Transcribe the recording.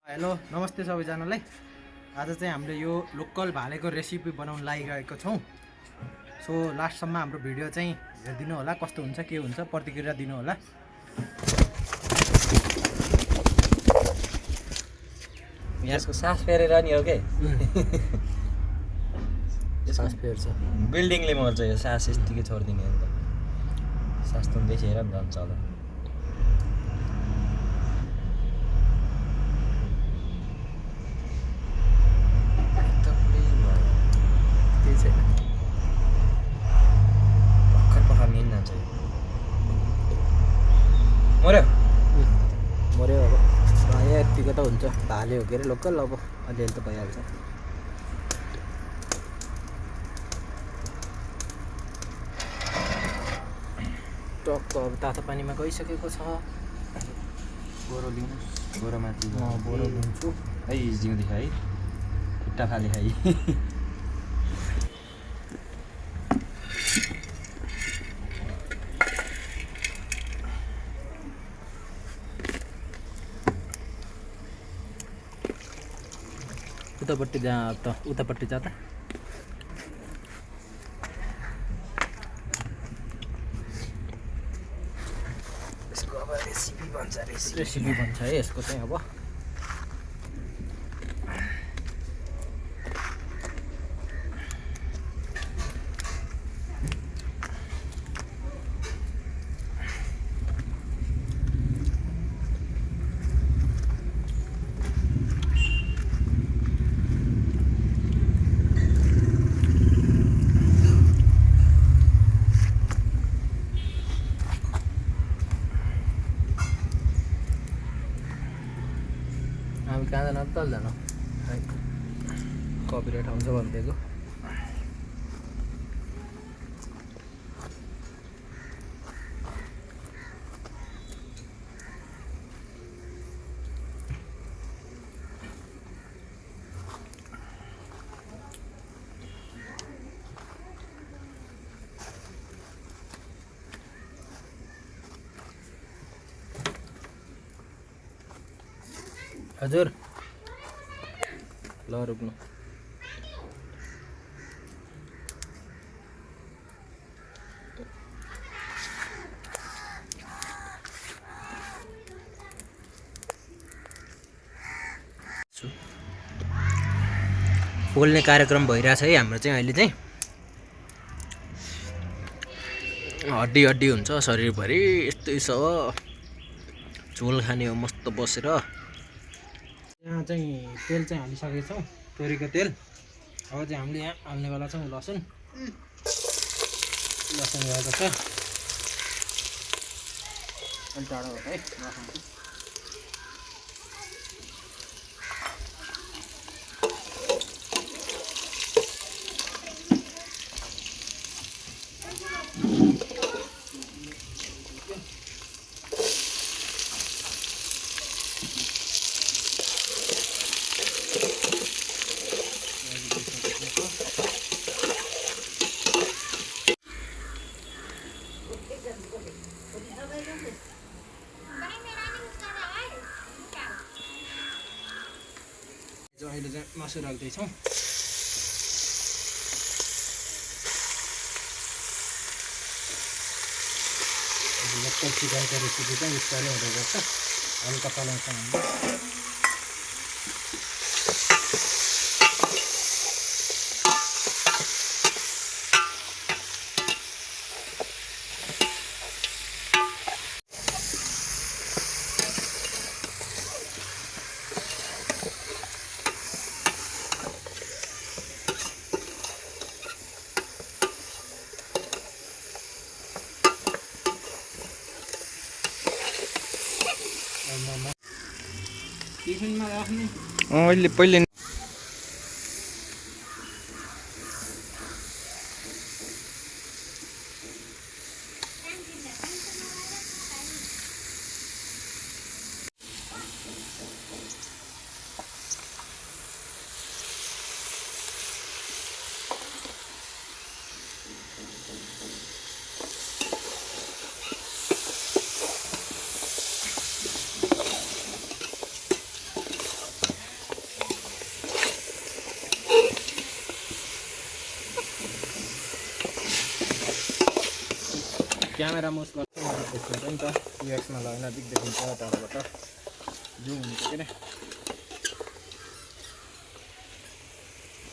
Hello नमस्ते सबैजनालाई। आज चाहिँ हामीले यो लोकल भालेको रेसिपी बनाउन लागिरहेको छौँ। सो लास्टसम्म हाम्रो भिडियो चाहिँ हेरिदिनु होला, कस्तो हुन्छ के हुन्छ प्रतिक्रिया दिनु होला। यसको सास फेरेर नि हो के सास फेर्छ बिल्डिङले मर्छ यो सास यतिकै छोडिदिने अन्त सास त देखेर नि जान्छ होला। केही छैन, भर्खर पखार नि जान्छ यो मर्यो मऱ्यो। अब प्रायः यतिको त हुन्छ, भाले हो के अरे लोकल। अब अलिअलि त भइहाल्छ। टक्क अब तातो पानीमा गइसकेको छ। बोरो लिनु बोरो माथि म बोरो लिन्छु। है जिउँदै है खुट्टा फाले है उतापट्टि जा त उतापट्टि जा त। यसको अब रेसिपी भन्छ रेसिपी भन्छ है यसको चाहिँ। अब हामी कहाँ जान त जानु, कपिराइट आउँछ भनिदिएको। हजुर ल रोक्नु। पोल्ने कार्यक्रम भइरहेछ है हाम्रो चाहिँ। अहिले चाहिँ हड्डी हड्डी हुन्छ शरीरभरि, यस्तै छ। झोल खाने हो मस्त बसेर। यहाँ चाहिँ तेल चाहिँ हालिसकेको छौँ, तोरीको तेल। अब चाहिँ हामीले यहाँ हाल्नेवाला छौँ लसुन। लसुन गएको छ, अलिक टाढो हो है लसुन। अहिले चाहिँ मासु राख्दैछौँ। लोकल चिकनको रेसिपी चाहिँ बिस्तारै हुँदै गर्छ। हल्का चलाउँछौँ हामीले। टिफिनमा राख्ने अहिले पहिले क्यामेरा मुभ गर्छ देखिन्छ नि त युएक्समा लगाएर नजिक देखिन्छ टाढाबाट जुम हुन्छ के अरे